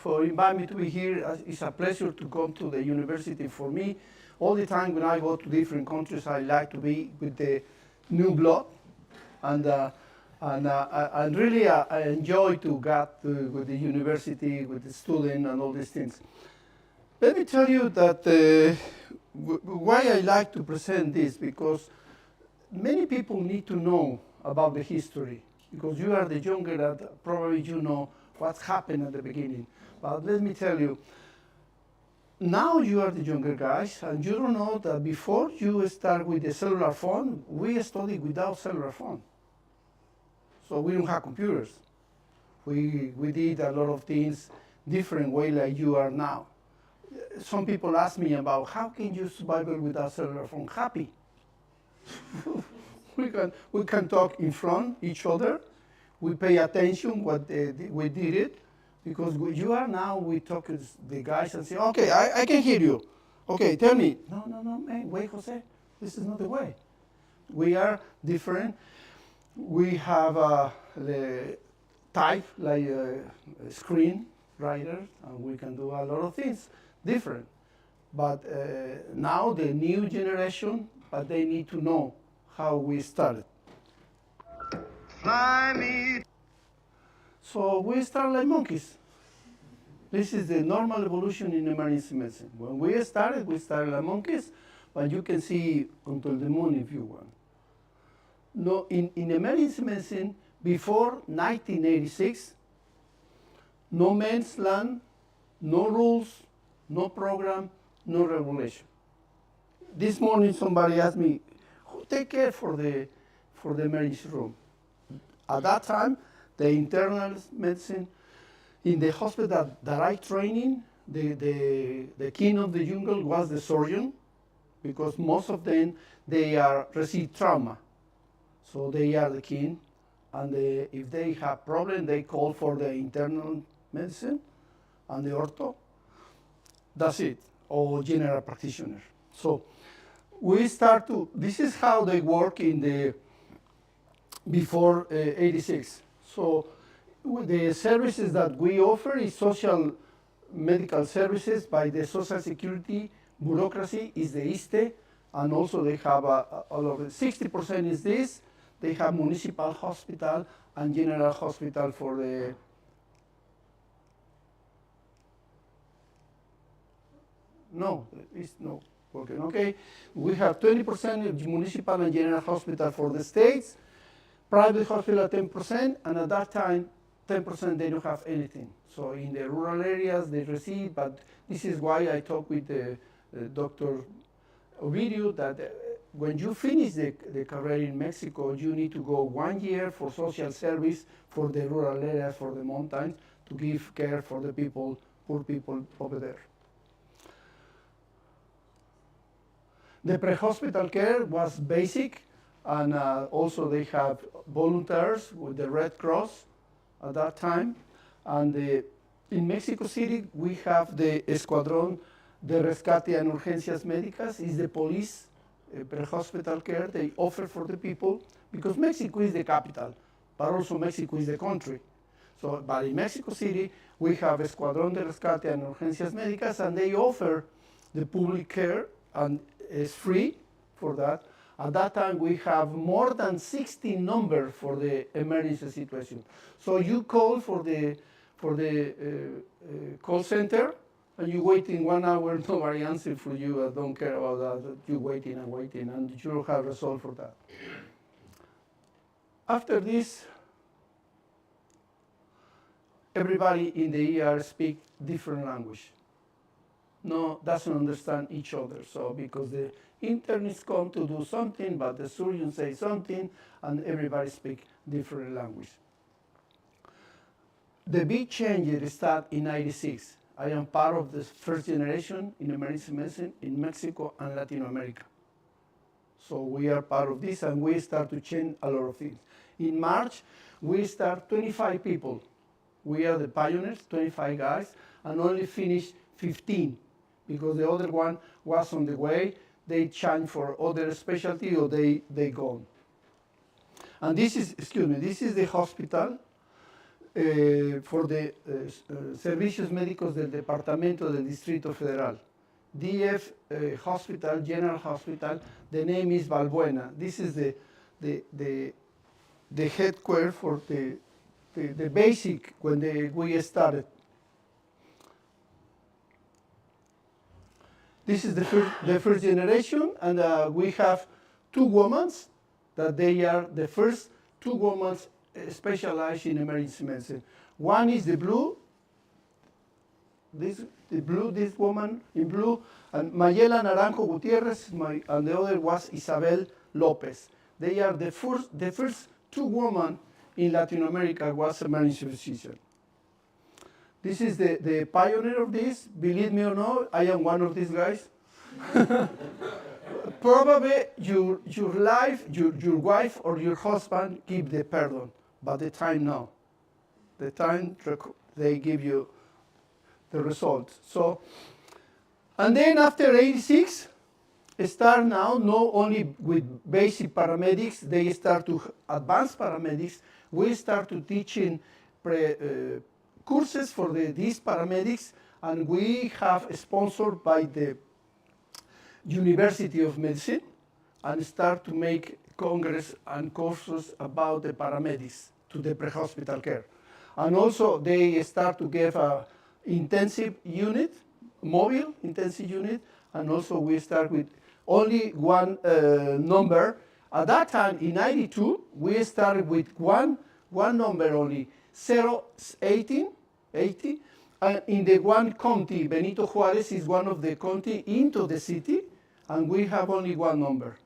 for inviting me to be here. It's a pleasure to come to the university for me. All the time when I go to different countries, I like to be with the new blood, and really I enjoy to get with the university, with the student, and all these things. Let me tell you that why I like to present this, because many people need to know about the history, because you are the younger that probably you know what happened at the beginning. But let me tell you, now you are the younger guys, and you don't know that before you start with the cellular phone, we studied without cellular phone. So we don't have computers. We did a lot of things different way like you are now. Some people ask me about how can you survive without cellular phone? Happy. we can talk in front each other. We pay attention what we did it, because you are now, we talk to the guys and say, okay, I can hear you. Okay, tell me. No, man, wait, Jose. This is not the way. We are different. We have the type like a screen writer, and we can do a lot of things different. But now the new generation, but they need to know how we started. Fly me. So we start like monkeys. This is the normal evolution in emergency medicine. When we started like monkeys, but you can see until the moon if you want. No, in emergency medicine, before 1986, no man's land, no rules, no program, no regulation. This morning somebody asked me, who take care for the emergency room? At that time, the internal medicine, in the hospital that I trained in, the king of the jungle was the surgeon, because most of them, they are receive trauma. So they are the king, and if they have problem, they call for the internal medicine and the ortho. That's it, or general practitioner. So we start to, this is how they work in the, before 86. So the services that we offer is social medical services by the Social Security bureaucracy is the ISTE, and also they have all of it. 60% is this. They have municipal hospital and general hospital for the no, it's no working. Okay, we have 20% municipal and general hospital for the states, private hospital 10%, and at that time 10% they don't have anything. So in the rural areas they receive, but this is why I talk with Dr. Ovidiu that when you finish the career in Mexico, you need to go 1 year for social service for the rural areas, for the mountains, to give care for the people, poor people over there. The pre-hospital care was basic, and also they have volunteers with the Red Cross at that time. And in Mexico City, we have the Escuadrón de Rescate and Urgencias Médicas, is the police pre-hospital care they offer for the people, because Mexico is the capital, but also Mexico is the country. So, but in Mexico City, we have Escuadrón de Rescate and Urgencias Médicas, and they offer the public care, and it's free for that. At that time, we have more than 60 numbers for the emergency situation. So you call for the call center, and you wait in 1 hour, nobody answers for you. I don't care about that. You waiting, and you don't have result for that. After this, everybody in the ER speak different language. No, doesn't understand each other. So because the internists come to do something, but the surgeon say something, and everybody speak different language. The big change start in '96. I am part of the first generation in emergency medicine in Mexico and Latin America. So we are part of this, and we start to change a lot of things. In March, we start 25 people. We are the pioneers, 25 guys, and only finished 15, because the other one was on the way. They change for other specialty, or they gone. And this is, excuse me, this is the hospital. for the Servicios Médicos del Departamento del Distrito Federal. DF Hospital, General Hospital, the name is Valbuena. This is the headquarters for the basic when we started. This is the first generation, and we have two women that they are the first two women specialized in emergency medicine. One is the blue, this woman in blue, and Mayela Naranjo Gutierrez, and the other was Isabel Lopez. They are the first two women in Latin America was emergency physician. This is the pioneer of this. Believe me or not, I am one of these guys. Probably your wife or your husband give the pardon, but the time now. The time they give you the result. So, and then after 86, start now not only with basic paramedics, they start to advanced paramedics. We start to teaching courses for these paramedics, and we have sponsored by the University of Medicine, and start to make congress and courses about the paramedics to the pre-hospital care. And also they start to give a intensive unit, mobile intensive unit, and also we start with only one number. At that time, in 92, we started with one number only, 080, and in the one county, Benito Juarez is one of the county into the city, and we have only one number.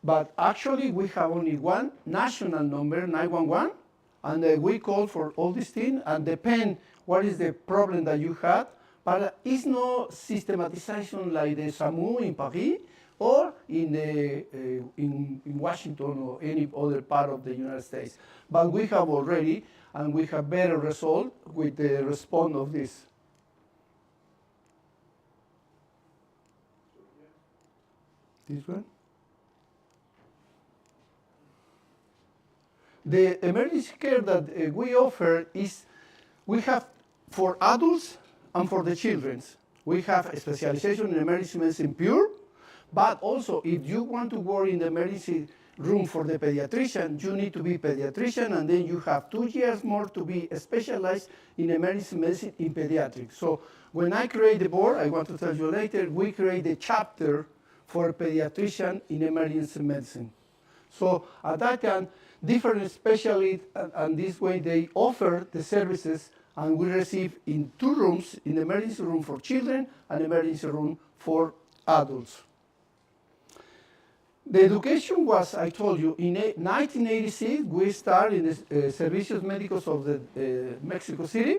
But actually we have only one national number, 911, and we call for all these things, and depend what is the problem that you had. But it's no systematization like the SAMU in Paris or in Washington or any other part of the United States. But we have already, and we have better result with the response of this. This one? The emergency care that we offer is, we have for adults and for the children. We have a specialization in emergency medicine pure, but also if you want to work in the emergency room for the pediatrician, you need to be pediatrician, and then you have 2 years more to be specialized in emergency medicine in pediatrics. So when I create the board, I want to tell you later, we create a chapter for pediatrician in emergency medicine. So at that time, different specialists, and this way they offer the services, and we receive in 2 rooms, in the emergency room for children and emergency room for adults. The education was, I told you, in 1986, we started in the Servicios Médicos of the Mexico City,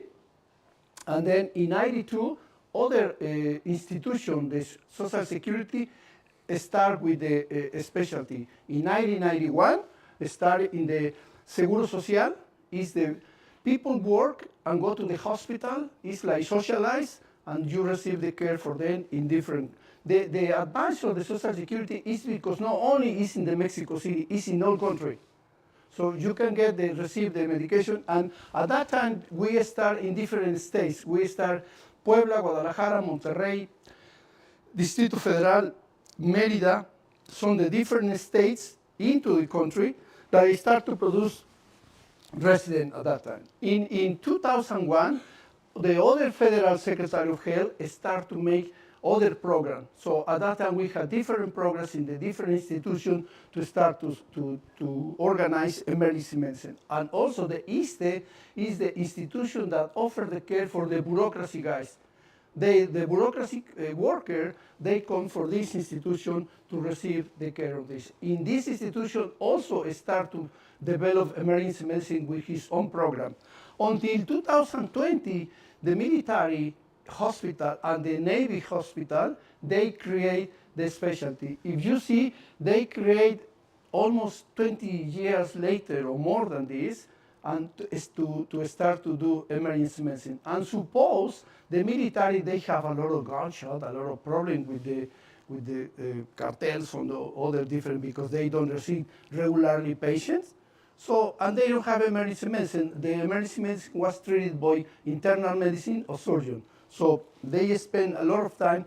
and then in 92, other institutions, the Social Security, start with the specialty. In 1991, started in the Seguro Social, is the people work and go to the hospital, it's like socialized, and you receive the care for them in different. The advantage of the Social Security is because not only is in the Mexico City, it's in all country. So you can receive the medication, and at that time, we start in different states. We start Puebla, Guadalajara, Monterrey, Distrito Federal, Mérida, some the different states into the country that start to produce residents at that time. In 2001, the other Federal Secretary of Health start to make other programs. So at that time, we had different programs in the different institutions to start to organize emergency medicine. And also the ISTE is the institution that offers the care for the bureaucracy guys. The bureaucracy worker, they come for this institution to receive the care of this. In this institution also start to develop emergency medicine with his own program. Until 2020, the military hospital and the Navy hospital, they create the specialty. If you see, they create almost 20 years later or more than this, and to start to do emergency medicine. And suppose the military, they have a lot of gunshot, a lot of problem with the cartels on the other different, because they don't receive regularly patients. So, and they don't have emergency medicine. The emergency medicine was treated by internal medicine or surgeon. So they spend a lot of time.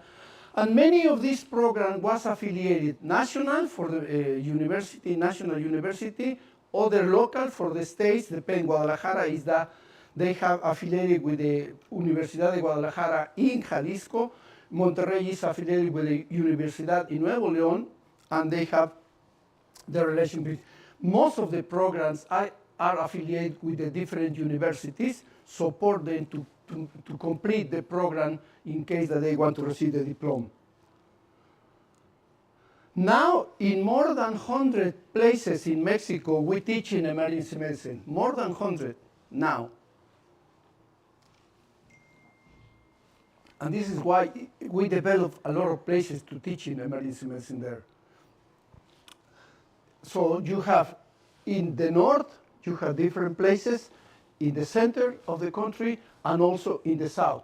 And many of these programs was affiliated national for the university, national university, other local for the states. The Penn Guadalajara is that they have affiliated with the Universidad de Guadalajara in Jalisco. Monterrey is affiliated with the Universidad in Nuevo León, and they have the relation with most of the programs are affiliated with the different universities, support them to complete the program in case that they want to receive the diploma. Now, in more than 100 places in Mexico, we teach in emergency medicine. More than 100 now. And this is why we developed a lot of places to teach in emergency medicine there. So you have in the north, you have different places, in the center of the country, and also in the south.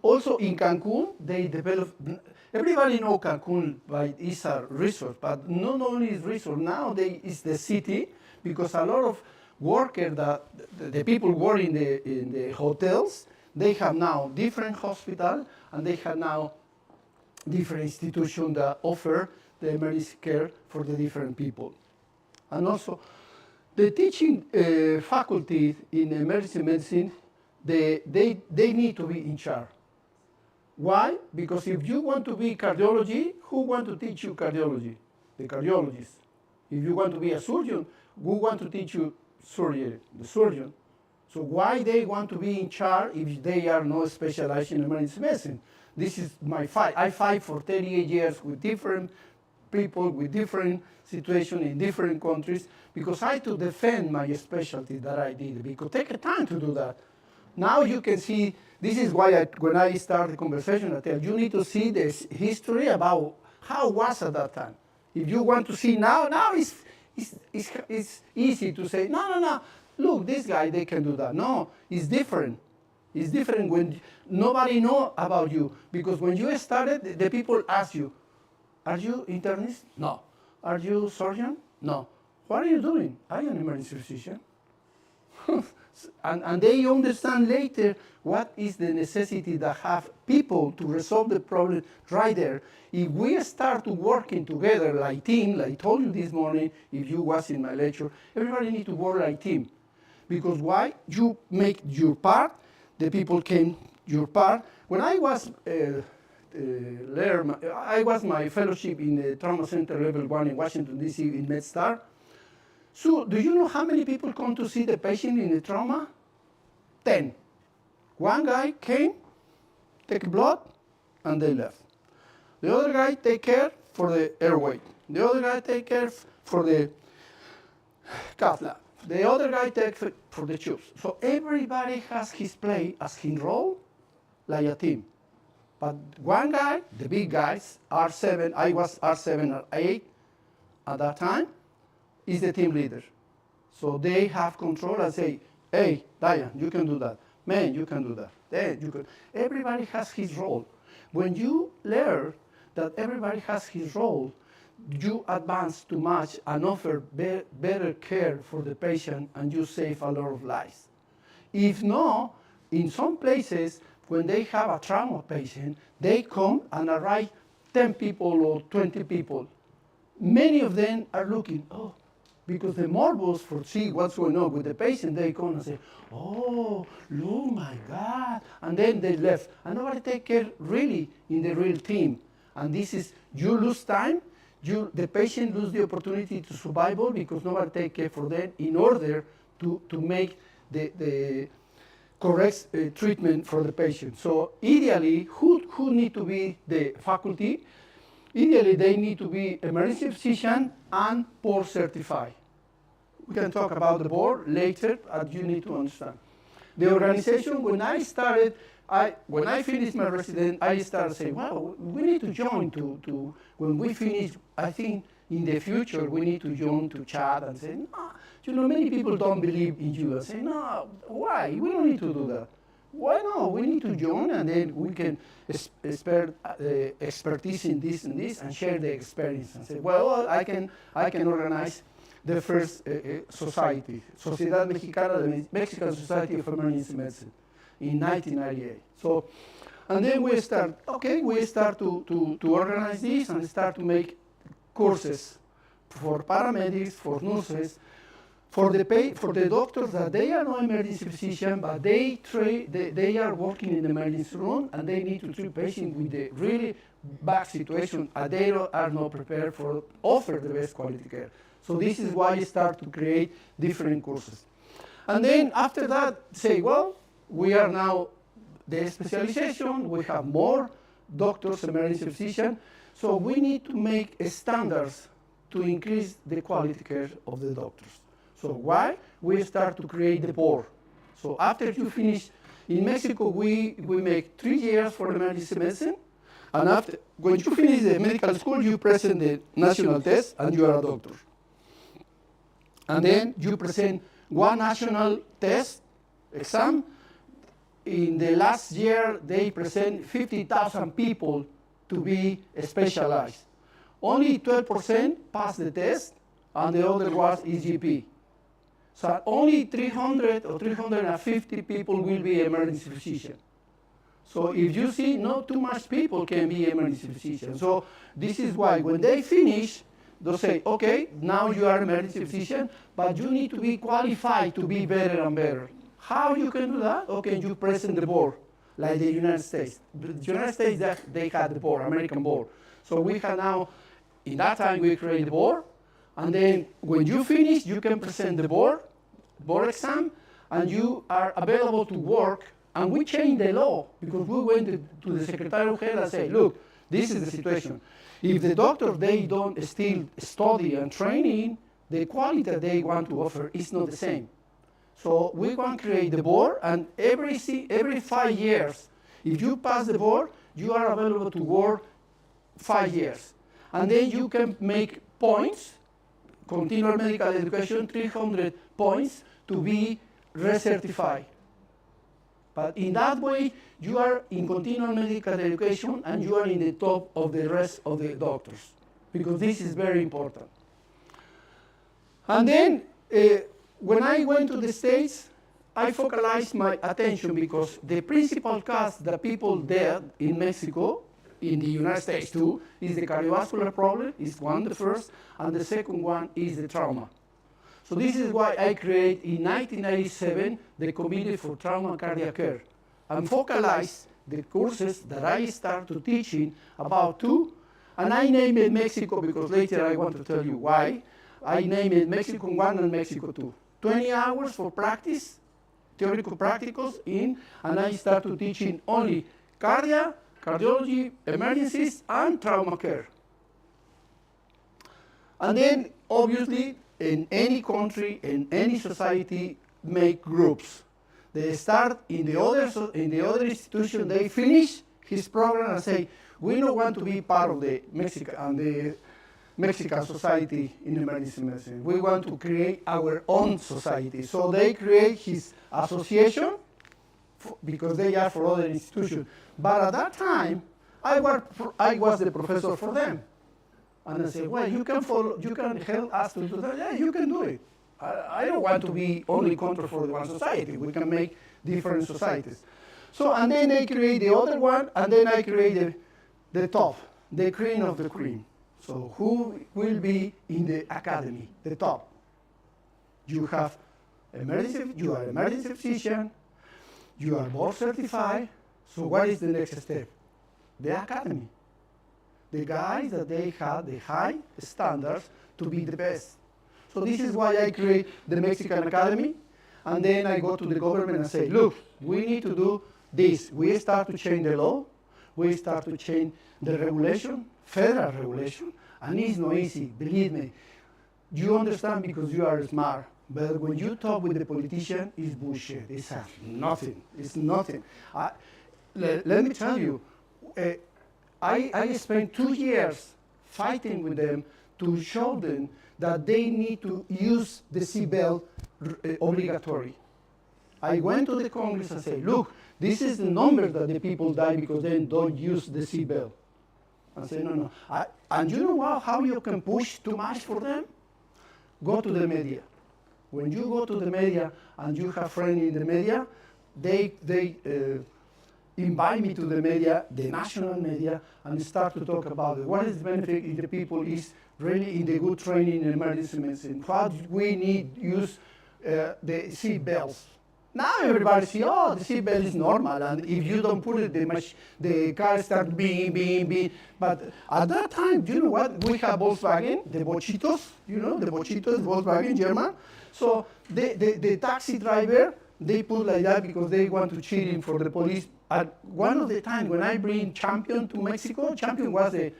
Also in Cancun, they developed, everybody knows Cancun is a resort, but not only is resort, now it's the city, because a lot of workers, the people work in the hotels, they have now different hospitals, and they have now different institutions that offer the emergency care for the different people. And also, the teaching faculty in emergency medicine, they need to be in charge. Why? Because if you want to be cardiology, who want to teach you cardiology? The cardiologist. If you want to be a surgeon, who want to teach you surgery? The surgeon. So why they want to be in charge if they are not specialized in emergency medicine? This is my fight. I fight for 38 years with different people, with different situations in different countries, because I to defend my specialty that I did, because take time to do that. Now you can see, this is why when I start the conversation, I tell you need to see the history about how it was at that time. If you want to see now it's easy to say, no, look, this guy, they can do that. No, it's different. It's different when nobody knows about you, because when you started, the people ask you, are you internist? No. Are you surgeon? No. What are you doing? I am an emergency physician. and they understand later what is the necessity that have people to resolve the problem right there. If we start to working together like team, like I told you this morning, if you was in my lecture, everybody need to work like team. Because why? You make your part, the people came your part. When I was I was my fellowship in the Trauma Center Level 1 in Washington, D.C. in MedStar. So do you know how many people come to see the patient in the trauma? 10. One guy came, take blood, and they left. The other guy take care for the airway. The other guy take care for the cath lab. The other guy take for the tubes. So everybody has his play as his role, like a team. But one guy, the big guys, R7, I was R7 or 8 at that time, is the team leader. So they have control and say, hey, Diane, you can do that. Man, you can do that. Then you can. Everybody has his role. When you learn that everybody has his role, you advance too much and offer better care for the patient, and you save a lot of lives. If not, in some places, when they have a trauma patient, they come and arrive 10 people or 20 people. Many of them are looking, because the morbus for see what's going on with the patient, they come and say, oh, look, my God. And then they left. And nobody take care really in the real team. And this is, you lose time, the patient lose the opportunity to survival because nobody take care for them in order to make the correct treatment for the patient. So ideally, who need to be the faculty? Ideally, they need to be emergency physician and board certified. We can talk about the board later, but you need to understand. The organization, when I started, when I finished my residence, I started saying, well, we need to join to when we finish, I think in the future, we need to join to chat and say, no, many people don't believe in you. And say, no, why? We don't need to do that. Why not? We need to join, and then we can expertise in this and this and share the experience and say, well, I can organize the first society, Sociedad Mexicana, the Mexican Society of Emergency Medicine, in 1998. So, and then we start to organize this and start to make courses for paramedics, for nurses, for the doctors that they are not emergency physicians, but they are working in the emergency room and they need to treat patients with a really bad situation and they are not prepared for offer the best quality care. So this is why you start to create different courses. And then after that, say, well, we are now the specialization, we have more doctors, emergency physicians, so we need to make standards to increase the quality care of the doctors. So why? We start to create the board. So after you finish, in Mexico, we make 3 years for emergency medicine, and after, when you finish the medical school, you present the national test, and you are a doctor. And then you present one national test exam. In the last year, they present 50,000 people to be specialized. Only 12% pass the test, and the other was EGP. So only 300 or 350 people will be emergency physician. So if you see, not too much people can be emergency physician. So this is why when they finish, they'll say, okay, now you are emergency physician, but you need to be qualified to be better and better. How you can do that? Okay, you present the board, like the United States. The United States, they had the board, American board. So we have now, in that time, we create the board, and then when you finish, you can present the board exam, and you are available to work. And we changed the law because we went to the Secretary of Health and said, look, this is the situation. If the doctors, they don't still study and training, the quality that they want to offer is not the same. So we want to create the board, and every 5 years, if you pass the board, you are available to work 5 years. And then you can make points, continual medical education, 300 points to be recertified. But in that way, you are in continual medical education and you are in the top of the rest of the doctors, because this is very important. And then, when I went to the States, I focalized my attention because the principal cause that people dead in Mexico, in the United States too, is the cardiovascular problem, is one, the first, and the second one is the trauma. So this is why I created in 1997 the Committee for Trauma and Cardiac Care and focalized the courses that I started teaching about two, and I named it Mexico because later I want to tell you why. I named it Mexico 1 and Mexico 2. 20 hours for practice, theoretical practicals and I started teaching only cardiology, emergencies, and trauma care. And then, obviously, in any country, in any society, make groups. They start in the other institution, they finish his program and say, we don't want to be part of the Mexican society in emergency medicine. We want to create our own society. So they create his association because they are for other institutions. But at that time, I was the professor for them. And I said, well, you can help us to do that. Yeah, you can do it. I don't want to be only control for the one society. We can make different societies. So, and then they create the other one, and then I create the top, the cream of the cream. So who will be in the academy, the top? You are emergency physician, you are board certified, so what is the next step? The academy. The guys that they have the high standards to be the best. So this is why I create the Mexican Academy, and then I go to the government and say, look, we need to do this. We start to change the law, we start to change the regulation, federal regulation, and it's not easy, believe me. You understand because you are smart, but when you talk with the politician, it's bullshit, it's nothing, it's nothing. Let me tell you, I spent 2 years fighting with them to show them that they need to use the seatbelt obligatory. I went to the Congress and said, look, this is the number that the people die because they don't use the seatbelt. I said, no. And you know how you can push too much for them? go to the media. When you go to the media and you have friends in the media, they invite me to the media, the national media, and start to talk about it. What is the benefit if the people is really in the good training in emergency medicine? How do we need use the seat belts? Now everybody see, oh, the seat belt is normal, and if you don't put it, the car starts being. But at that time, do you know what? We have Volkswagen, the Bochitos, you know, the Bochitos, Volkswagen, German. So the taxi driver, they put like that because they want to cheat him for the police. At one of the times when I bring Champion to Mexico, Champion was the,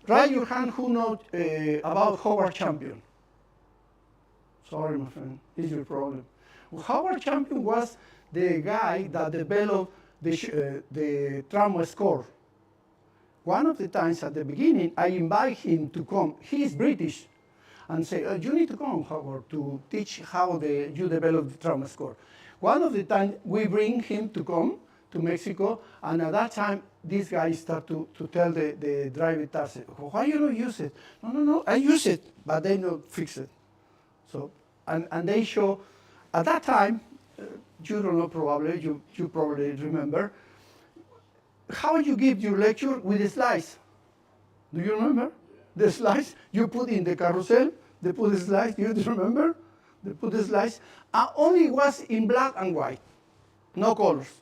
raise your hand who knows about Howard Champion. Sorry, my friend, this is your problem. Howard Champion was the guy that developed the trauma score. One of the times at the beginning, I invite him to come. He is British, and say, you need to come, Howard, to teach how you develop the trauma score. One of the times, we bring him to come to Mexico, and at that time, this guy start to tell the driver taxi, why you don't use it? No, I use it, but they don't fix it. So, and they show, at that time, you don't know probably, you probably remember, how you give your lecture with the slides. Do you remember? The slides you put in the carousel, they put the slides, you remember? They put the slides, only was in black and white, no colors.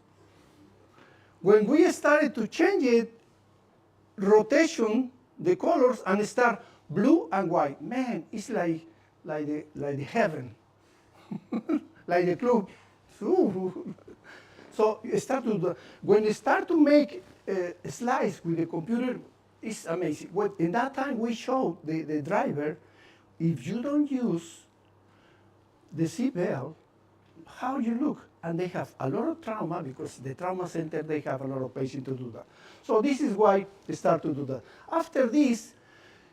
When we started to change it, rotation, the colors, and start blue and white, man, it's like the heaven, like the club. So when you start to make slides with the computer, it's amazing. In that time, we showed the driver, if you don't use the seatbelt, how you look? And they have a lot of trauma because the trauma center, they have a lot of patients to do that. So this is why they start to do that. After this,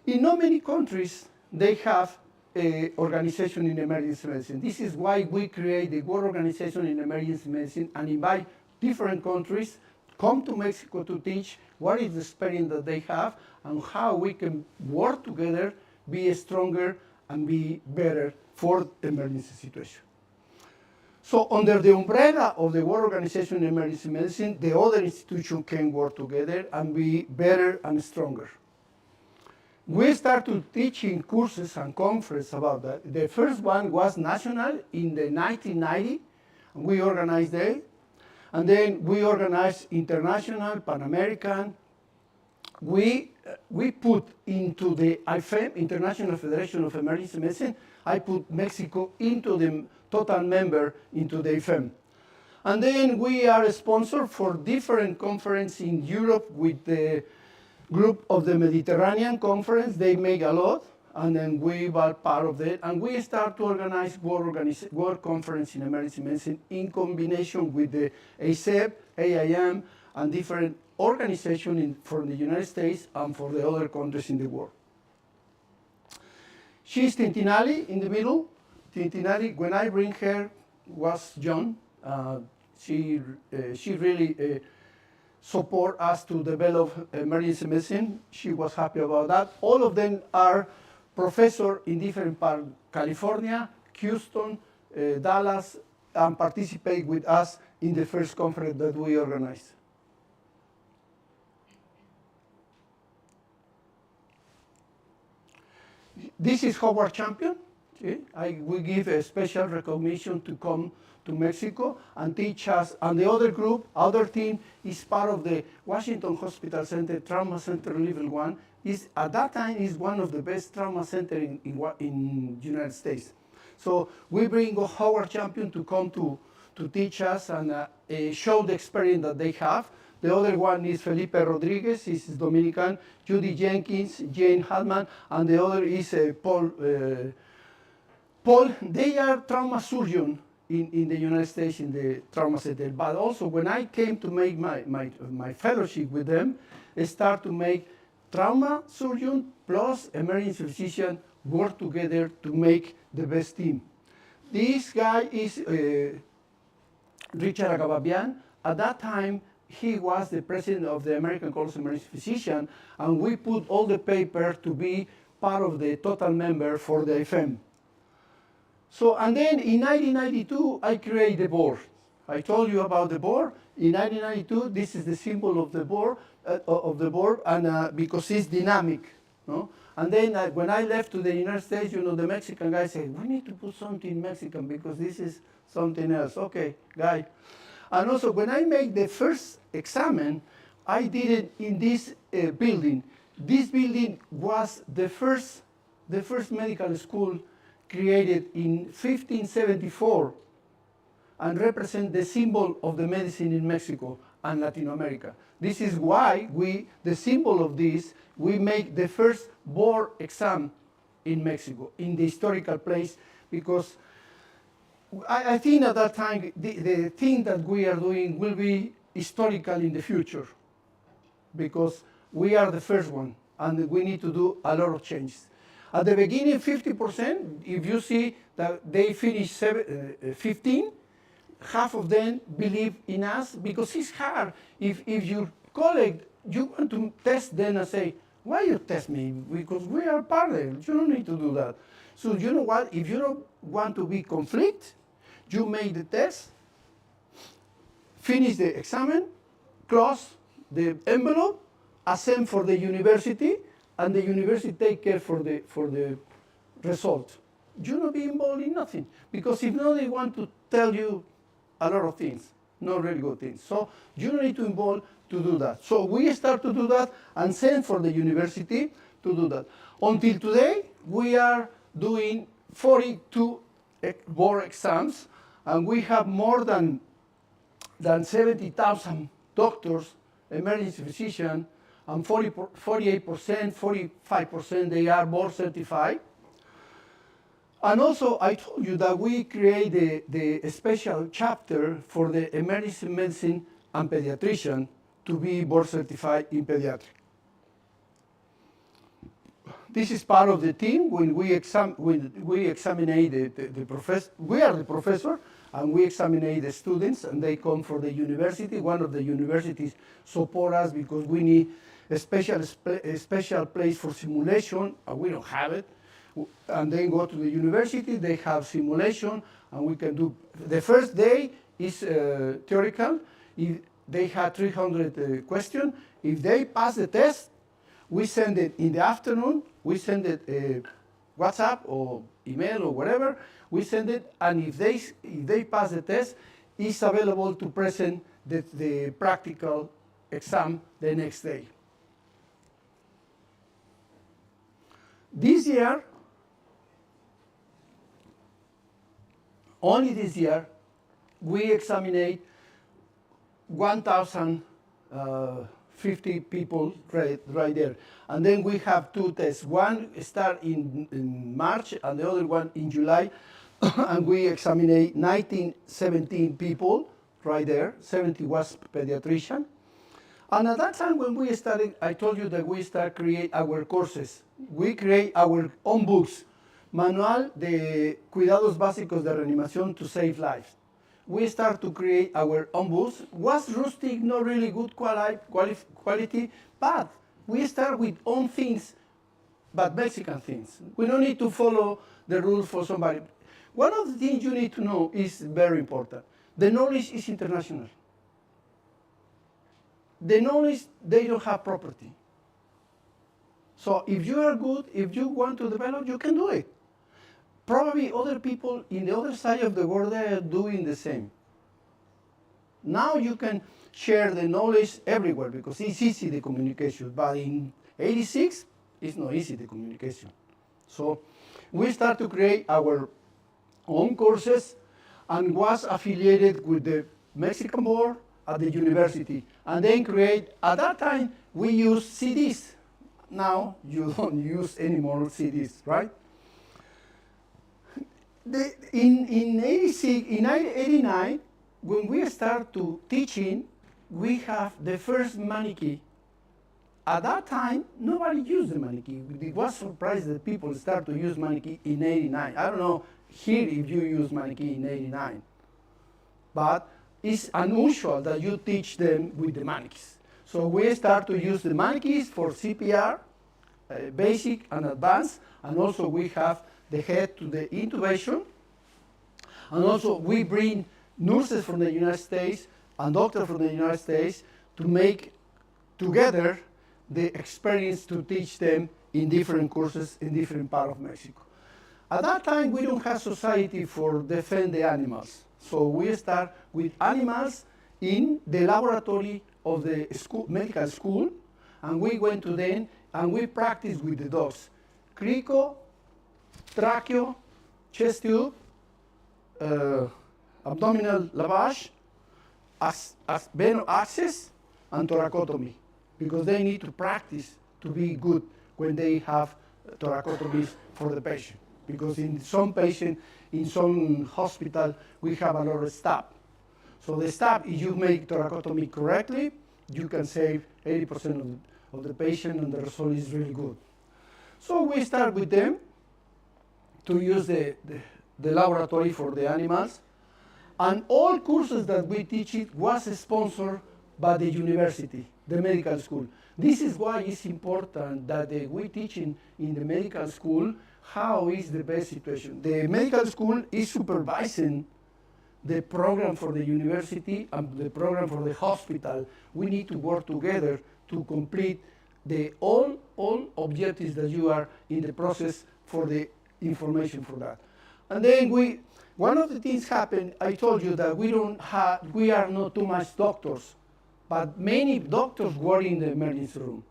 in not many countries, they have an organization in emergency medicine. This is why we create the World Organization in Emergency Medicine and invite different countries come to Mexico to teach what is the experience that they have and how we can work together, be stronger, and be better for emergency situation. So under the umbrella of the World Organization in Emergency Medicine, the other institutions can work together and be better and stronger. We started teaching courses and conferences about that. The first one was national in the 1990, and we organized it. And then we organized international, Pan-American. We put into the IFEM, International Federation of Emergency Medicine, I put Mexico into the total member into the IFEM. And then we are a sponsor for different conferences in Europe with the group of the Mediterranean Conference. They make a lot, and then we were part of that. And we start to organize World Conference in Emergency Medicine in combination with the ASEP, AIM, and different organizations from the United States and for the other countries in the world. She's Tintinali in the middle. Tintinali, when I bring her, was young. She really support us to develop emergency medicine. She was happy about that. All of them are professors in different parts, California, Houston, Dallas, and participate with us in the first conference that we organized. This is Howard Champion. We give a special recognition to come to Mexico and teach us. And the other group, other team, is part of the Washington Hospital Center, Trauma Center Level 1. At that time, is one of the best trauma centers in the United States. So we bring Howard Champion to come to teach us and show the experience that they have. The other one is Felipe Rodriguez, he's Dominican, Judy Jenkins, Jane Hartman, and the other is Paul. Paul, they are trauma surgeons in the United States in the trauma center. But also when I came to make my fellowship with them, I start to make trauma surgeon plus emergency physician work together to make the best team. This guy is Richard Agababian. At that time, he was the president of the American College of Emergency Physicians, and we put all the paper to be part of the total member for the IFEM. So, and then in 1992, I created the board. I told you about the board. In 1992, this is the symbol of the board, and because it's dynamic, no? And then when I left to the United States, you know, the Mexican guy said, we need to put something Mexican because this is something else. Okay, guy. And also, when I made the first examen, I did it in this building. This building was the first medical school created in 1574 and represent the symbol of the medicine in Mexico and Latin America. This is why the symbol of this, we make the first board exam in Mexico, in the historical place, because I think at that time, the thing that we are doing will be historical in the future, because we are the first one, and we need to do a lot of changes. At the beginning, 50%, if you see that they finish 15, half of them believe in us, because it's hard. If your colleague, you want to test them and say, why you test me? Because we are partners. You don't need to do that. So you know what? If you don't want to be conflict, you make the test, finish the exam, close the envelope, send for the university, and the university take care for the result. You don't be involved in nothing, because if not, they want to tell you a lot of things, not really good things. So you don't need to involve to do that. So we start to do that and send for the university to do that. Until today, we are doing 42 board exams, and we have more than 70,000 doctors, emergency physicians, and 48%, 45%, they are board certified. And also, I told you that we create the special chapter for the emergency medicine and pediatrician to be board certified in pediatrics. This is part of the team when we examine the professor. We are the professor, and we examine the students, and they come for the university. One of the universities support us because we need a special place for simulation, and we don't have it. And then go to the university, they have simulation, and we can do. The first day is theoretical. If they have 300 questions, if they pass the test, we send it in the afternoon, we send it WhatsApp or email or whatever, we send it, and if they pass the test, it's available to present the practical exam the next day. This year, only this year, we examined 1,050 people right there. And then we have two tests. One start in March and the other one in July. And we examined 17 people right there. 70 was pediatrician. And at that time when we started, I told you that we start create our courses. We create our own books. Manual de Cuidados Básicos de Reanimación to Save Lives. We start to create our own books. Was rustic, not really good quality, but we start with own things, but Mexican things. We don't need to follow the rules for somebody. One of the things you need to know is very important. The knowledge is international. The knowledge, they don't have property. So if you are good, if you want to develop, you can do it. Probably other people in the other side of the world, they are doing the same. Now you can share the knowledge everywhere because it's easy, the communication. But in 86, it's not easy, the communication. So we start to create our own courses and was affiliated with the Mexican board at the university. And then create, at that time, we used CDs. Now you don't use any more CDs, right? In 89, when we start to teaching, we have the first maniquí. At that time, nobody used the maniquí. It was surprised that people start to use maniquí in 89. I don't know here if you use maniquí in 89. But it's unusual that you teach them with the maniquís. So we start to use the maniquís for CPR, basic and advanced, and also we have the head to the intubation, And also, we bring nurses from the United States and doctors from the United States to make together the experience to teach them in different courses in different parts of Mexico. At that time, we don't have society for defend the animals. So we start with animals in the laboratory of the school, medical school, and we went to them and we practiced with the dogs. Crico, tracheo, chest tube, abdominal lavage, veno access, and thoracotomy, because they need to practice to be good when they have thoracotomies for the patient. Because in some patient, in some hospital, we have a lot of staff. So the staff, if you make thoracotomy correctly, you can save 80% of the patient, and the result is really good. So we start with them to use the laboratory for the animals. And all courses that we teach it was sponsored by the university, the medical school. This is why it's important that we teach in the medical school how is the best situation. The medical school is supervising the program for the university and the program for the hospital. We need to work together to complete all objectives that you are in the process for the information for that. And then one of the things happened, I told you that we are not too much doctors, but many doctors work in the emergency room.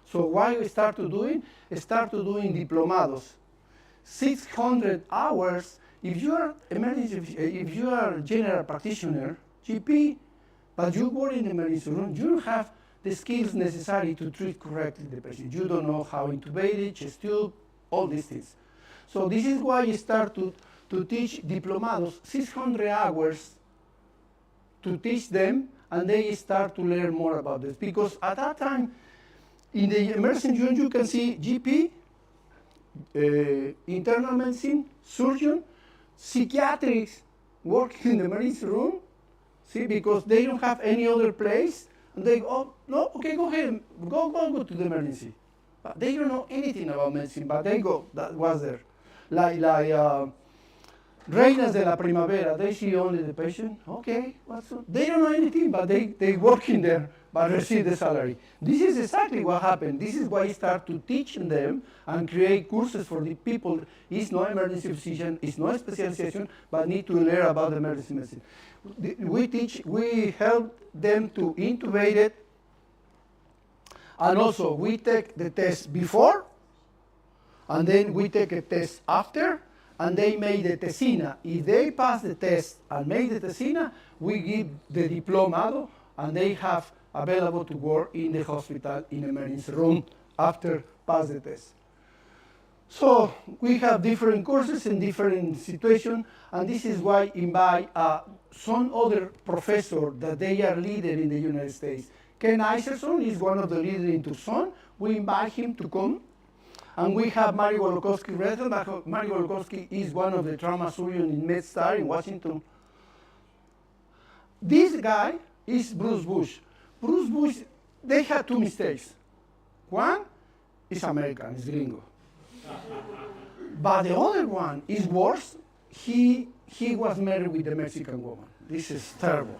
So what we start to doing diplomados. 600 hours, if you are general practitioner, GP, but you work in the emergency room, you don't have the skills necessary to treat correctly the patient. You don't know how intubated, chest tube, all these things. So this is why you start to teach diplomados 600 hours to teach them, and they start to learn more about this. Because at that time, in the emergency room, you can see GP, internal medicine, surgeon, psychiatrists working in the emergency room, see, because they don't have any other place, and they go, oh, no, okay, go ahead, go to the emergency. But they don't know anything about medicine, but they go, that was there. Like Reinas de la Primavera, they see only the patient, okay, they don't know anything, but they work in there, but receive the salary. This is exactly what happened. This is why I start to teach them and create courses for the people. It's not emergency physician, it's not specialization, but need to learn about emergency medicine. We help them to intubate it, and also we take the test before, and then we take a test after, and they made the tesina. If they pass the test and make the tesina, we give the diplomado, and they have available to work in the hospital in emergency room after pass the test. So we have different courses in different situations, and this is why I invite some other professor that they are leader in the United States. Ken Iserson is one of the leaders in Tucson. We invite him to come. And we have Mario Golokowski. Mario Golokowski is one of the trauma surgeons in MedStar in Washington. This guy is Bruce Bush. Bruce Bush, they had two mistakes. One is American, is gringo. But the other one is worse. He was married with a Mexican woman. This is terrible.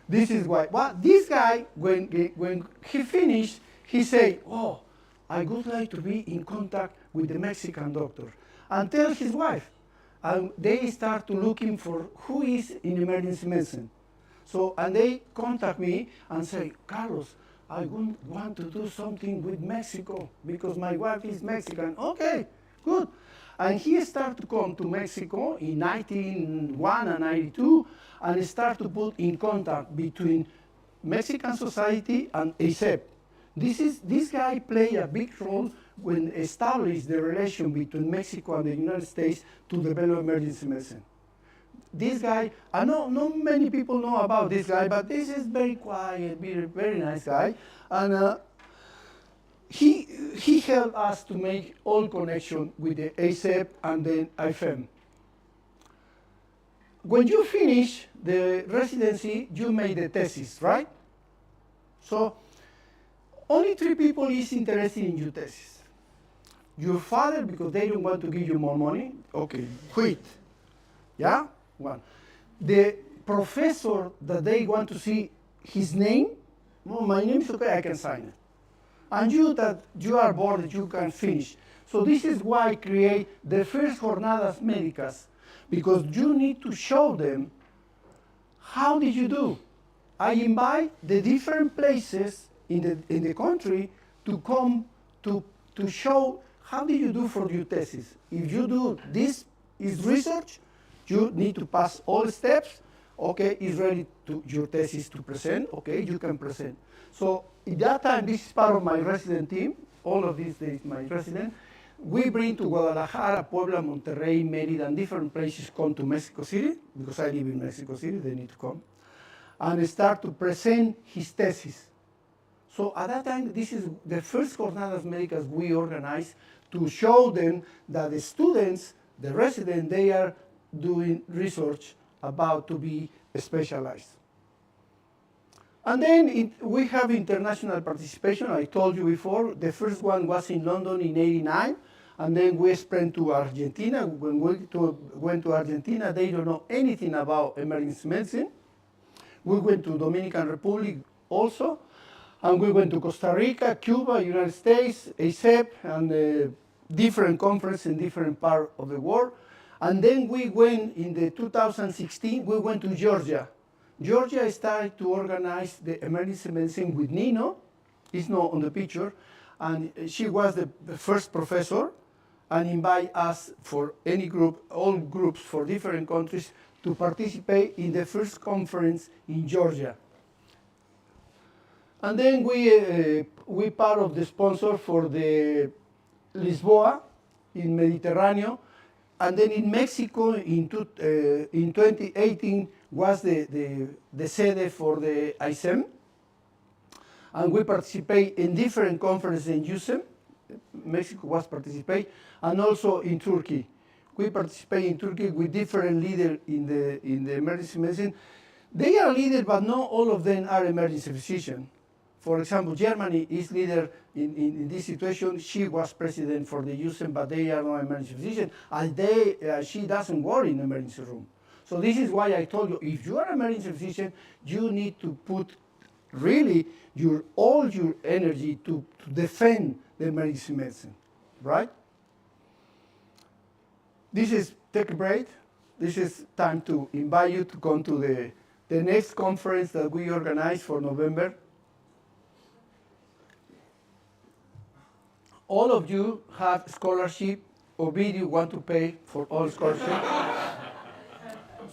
This is why. Well, this guy, when he finished, he said, oh, I would like to be in contact with the Mexican doctor, and tell his wife. And they start to looking for who is in emergency medicine. So, and they contact me and say, Carlos, I want to do something with Mexico because my wife is Mexican. Okay, good. And he started to come to Mexico in 1901 and 92 and start to put in contact between Mexican society and ASEP. This guy played a big role when established the relation between Mexico and the United States to develop emergency medicine. This guy, I know not many people know about this guy, but this is very quiet, very nice guy. And he helped us to make all connection with the ASEP and the IFM. When you finish the residency, you made the thesis, right? So only 3 people is interested in your thesis. Your father, because they don't want to give you more money, okay, quit. Yeah? One. The professor that they want to see his name, oh, my name is okay, I can sign it. And you that you are bored, you can finish. So this is why I create the first jornadas médicas, because you need to show them how did you do. I invite the different places in the country to come to show how did you do for your thesis. If you do this is research, you need to pass all steps. Okay, is ready to your thesis to present. Okay, you can present. So at that time, this is part of my resident team. All of these days, my resident. We bring to Guadalajara, Puebla, Monterrey, Mérida, and different places come to Mexico City, because I live in Mexico City, they need to come, and start to present his thesis. So at that time, this is the first jornadas médicas we organize to show them that the students, the residents, they are doing research about to be specialized. And then we have international participation. I told you before, the first one was in London in '89, and then we spread to Argentina. When we went to Argentina, they don't know anything about emergency medicine. We went to Dominican Republic also, and we went to Costa Rica, Cuba, United States, ASEP, and different conferences in different parts of the world. And then we went in the 2016, we went to Georgia. Georgia started to organize the emergency medicine with Nino. It's not on the picture. And she was the first professor, and invite us for any group, all groups for different countries, to participate in the first conference in Georgia. And then we part of the sponsor for the Lisboa in Mediterranean. And then in Mexico in 2018 was the sede for the ISEM. And we participate in different conferences in USEM. Mexico was participate, and also in Turkey. We participate in Turkey with different leaders in the emergency medicine. They are leaders, but not all of them are emergency physicians. For example, Germany is leader in this situation. She was president for the USEM, but they are not emergency physician, and she doesn't work in emergency room. So this is why I told you, if you are an emergency physician, you need to put really all your energy to defend the emergency medicine, right? This is take a break. This is time to invite you to come to the next conference that we organize for November. All of you have scholarship. Ovidiu want to pay for all scholarship.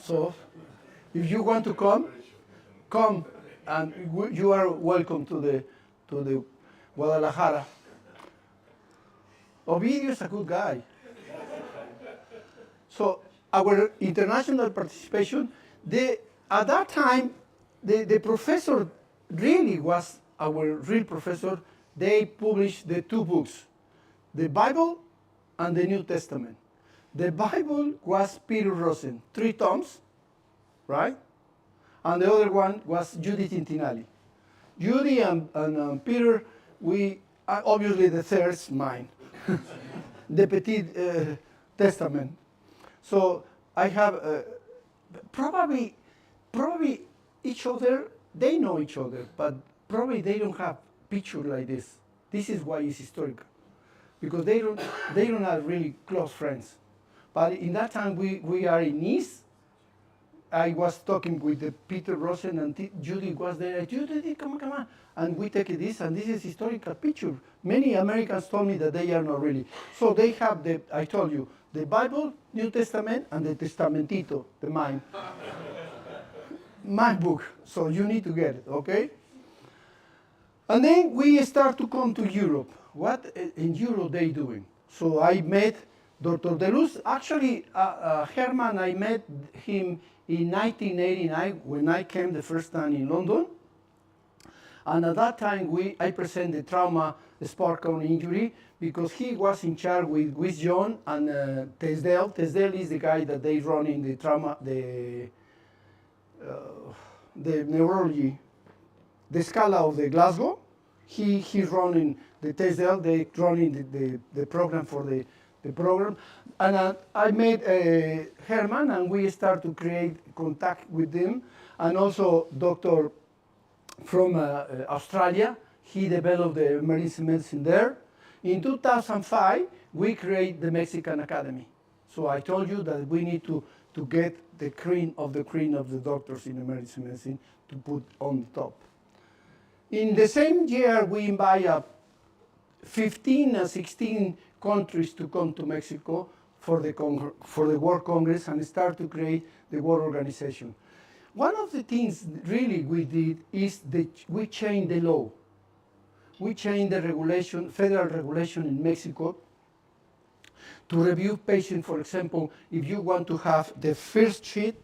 So if you want to come, and you are welcome to the Guadalajara. Ovidiu is a good guy. So our international participation, at that time, the professor really was our real professor. They published the two books, the Bible and the New Testament. The Bible was Peter Rosen, 3 tomes, right? And the other one was Judy Tintinali. Judy and Peter, obviously the third is mine, the Petit Testament. So I have probably each other, they know each other, but probably they don't have picture like this. This is why it's historical, because they don't have really close friends. But in that time we are in Nice. I was talking with the Peter Rosen, and Judy was there. Judy, come on. And we take this, and this is historical picture. Many Americans told me that they are not really. So they have I told you, the Bible, New Testament, and the Testamentito, the mine. My book. So you need to get it, okay? And then we start to come to Europe. What in Europe they doing? So I met Dr. Deluz. Actually, Herman, I met him in 1989 when I came the first time in London. And at that time, I presented trauma spark on injury, because he was in charge with John and Tesdale. Tesdale is the guy that they run in the trauma, the neurology, the Scala of the Glasgow. He's running the Tesdale. They running the program for the the program. And I met Herman, and we start to create contact with them. And also Dr. from Australia, he developed the emergency medicine there. In 2005, we create the Mexican Academy. So I told you that we need to get the cream of the doctors in emergency medicine to put on top. In the same year, we invite 15 and 16 countries to come to Mexico for the World Congress and start to create the World Organization. One of the things really we did is that we changed the law. We changed the regulation, federal regulation in Mexico, to review patients. For example, if you want to have the first sheet,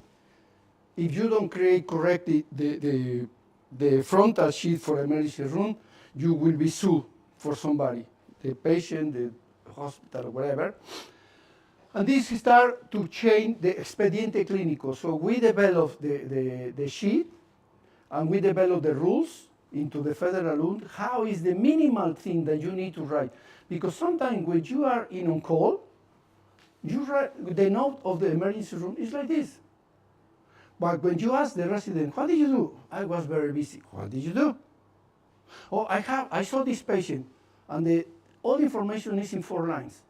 if you don't create correctly the frontal sheet for emergency room, you will be sued for somebody, the patient, the hospital, whatever. And this start to change the expediente clínico. So we developed the sheet, and we developed the rules into the federal law. How is the minimal thing that you need to write? Because sometimes when you are in on call, you write the note of the emergency room is like this. But when you ask the resident, what did you do? I was very busy. What did you do? Oh, I saw this patient, and all information is in 4 lines.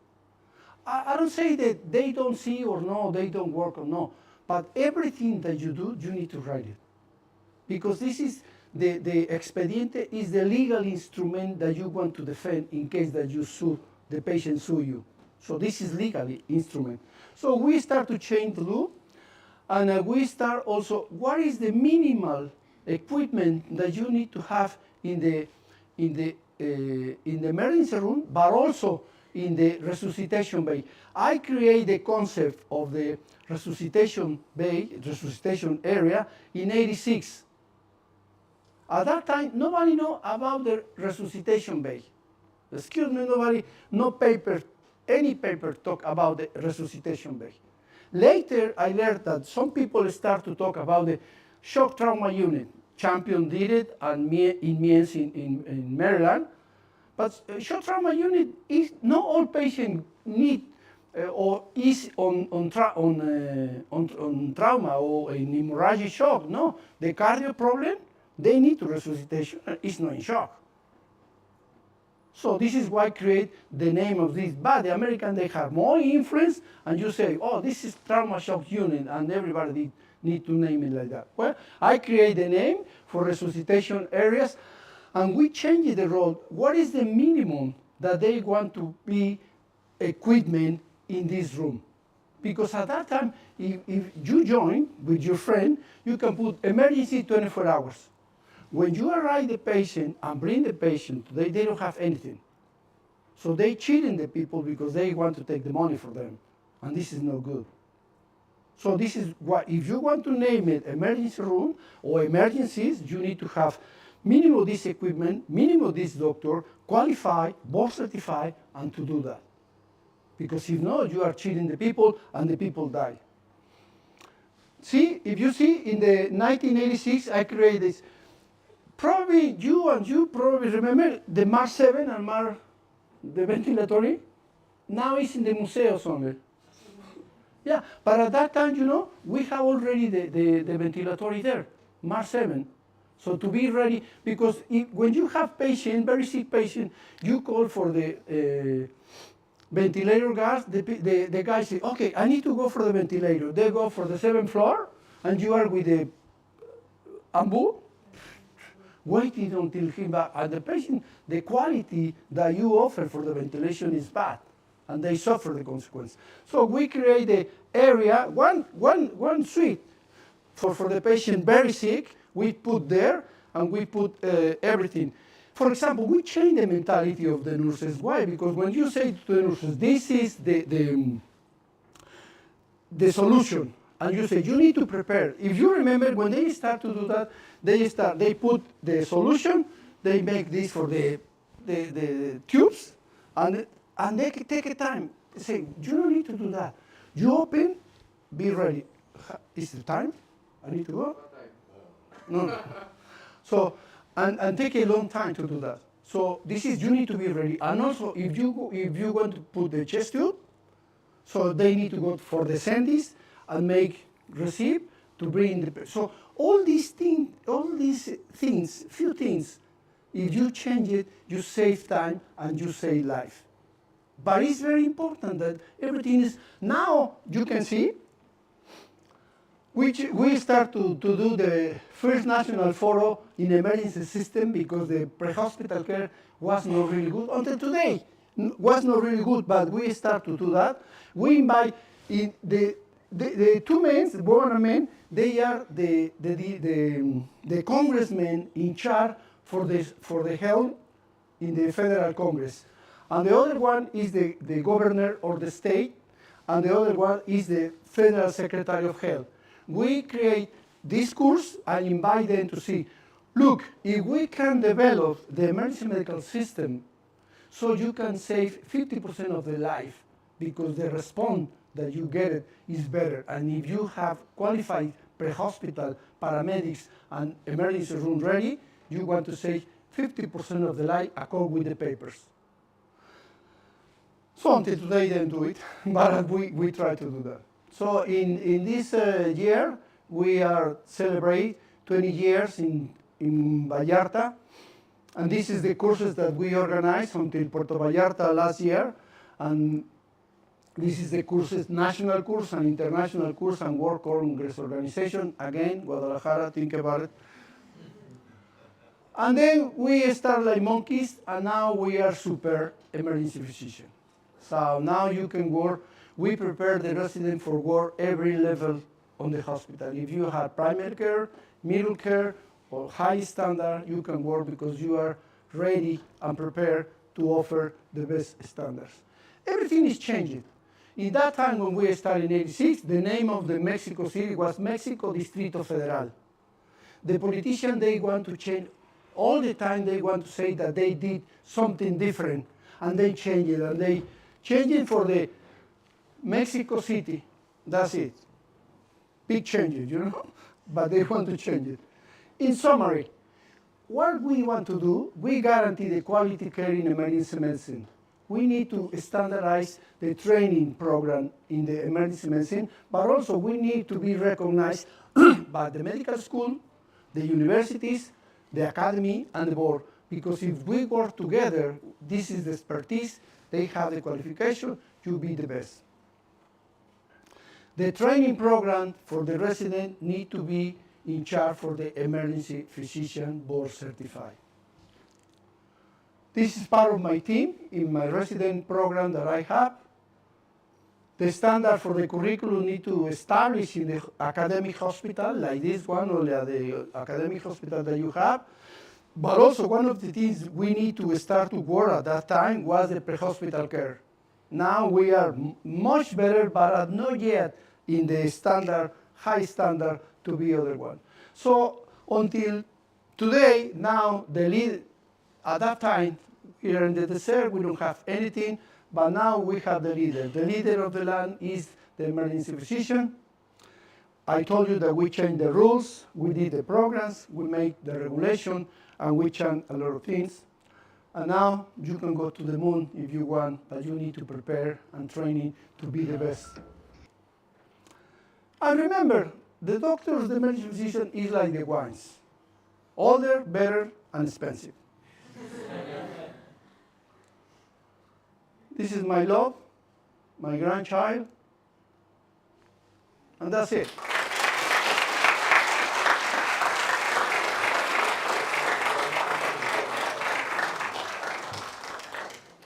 I don't say that they don't see or no, they don't work or no, but everything that you do, you need to write it. Because this is, the expediente is the legal instrument that you want to defend in case that you sue, the patient sue you. So this is legally instrument. So we start to change the law, and we start also, what is the minimal equipment that you need to have in the emergency room, but also in the resuscitation bay. I create the concept of the resuscitation bay, resuscitation area in '86. At that time, nobody knew about the resuscitation bay. Excuse me, nobody, no paper, any paper talk about the resuscitation bay. Later, I learned that some people start to talk about the shock trauma unit. Champion did it, and in Mies in Maryland. But shock trauma unit is not all patients need or is on trauma or in hemorrhagic shock. No, the cardio problem, they need to resuscitation. It's not in shock. So this is why I create the name of this. But the American, they have more influence, and you say, oh, this is trauma shock unit, and everybody need to name it like that. Well, I create the name for resuscitation areas, and we change the role. What is the minimum that they want to be equipment in this room? Because at that time, if you join with your friend, you can put emergency 24 hours. When you arrive the patient and bring the patient, they don't have anything. So they cheating the people because they want to take the money for them. And this is no good. So this is what, if you want to name it emergency room or emergencies, you need to have minimum this equipment, minimum this doctor, qualified, board certified, and to do that. Because if not, you are cheating the people, and the people die. See, if you see, in the 1986, I created this. Probably you probably remember the Mar 7 and the ventilatory. Now it's in the museums only. Yeah, but at that time, we have already the ventilatory there, Mar 7. So to be ready, because when you have patient, very sick patient, you call for the ventilator guys, the guy say, okay, I need to go for the ventilator. They go for the 7th floor, and you are with the ambu, waiting until he back. And the patient, the quality that you offer for the ventilation is bad, and they suffer the consequence. So we create the area, one suite for the patient very sick. We put there, and we put everything. For example, we change the mentality of the nurses. Why? Because when you say to the nurses, this is the solution, and you say, you need to prepare. If you remember, when they start to do that, they put the solution, they make this for the tubes, and they take a time. They say, you don't need to do that. You open, be ready. Is the time? I need to go? No. So, and take a long time to do that. So this is, you need to be ready. And also, if you want to put the chest tube, So they need to go for the scientists and make receipt to bring the. So all these things, few things, if you change it, you save time and you save life. But it's very important that everything is, now you can see, we start to do the first national forum in emergency system because the pre-hospital care was not really good. Until today, was not really good, but we start to do that. We invite in the two men, the government, they are the congressmen in charge for the health in the federal Congress. And the other one is the governor or the state, and the other one is the federal secretary of health. We create this course and invite them to see, look, if we can develop the emergency medical system so you can save 50% of the life because the response that you get it is better. And if you have qualified pre-hospital paramedics and emergency room ready, you want to save 50% of the life according with the papers. So until today, they didn't do it, but we try to do that. So in this year, we are celebrate 20 years in Vallarta, and this is the courses that we organized until Puerto Vallarta last year, and this is the courses, national course and international course and World Congress Organization. Again, Guadalajara, think about it. And then we start like monkeys, and now we are super emergency physician. So now you can work, we prepare the resident for work every level on the hospital. If you have primary care, middle care, or high standard, you can work because you are ready and prepared to offer the best standards. Everything is changing. In that time when we started in '86, the name of the Mexico City was Mexico Distrito Federal. The politicians, they want to change, all the time they want to say that they did something different, and they change it, and they change it for the Mexico City. That's it. Big changes, you know, but they want to change it. In summary, what we want to do, we guarantee the quality care in emergency medicine. We need to standardize the training program in the emergency medicine, but also we need to be recognized by the medical school, the universities, the academy, and the board. Because if we work together, this is the expertise, they have the qualification, you be the best. The training program for the resident need to be in charge for the emergency physician board certified. This is part of my team in my resident program that I have. The standard for the curriculum need to establish in the academic hospital, like this one, or the academic hospital that you have. But also one of the things we need to start to work at that time was the pre-hospital care. Now we are much better, but not yet in the standard, high standard to be other one. So until today, now the lead, at that time, here in the desert, we don't have anything, but now we have the leader. The leader of the land is the emergency physician. I told you that we changed the rules, we did the programs, we made the regulation, and we changed a lot of things. And now you can go to the moon if you want, but you need to prepare and training to be the best. And remember, the doctors, the emergency physician is like the wines. Older, better, and expensive. This is my love, my grandchild, and that's it.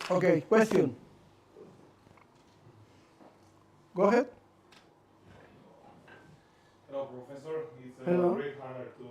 Okay, question. Go ahead. Hello, Professor. It's a Hello. great honor to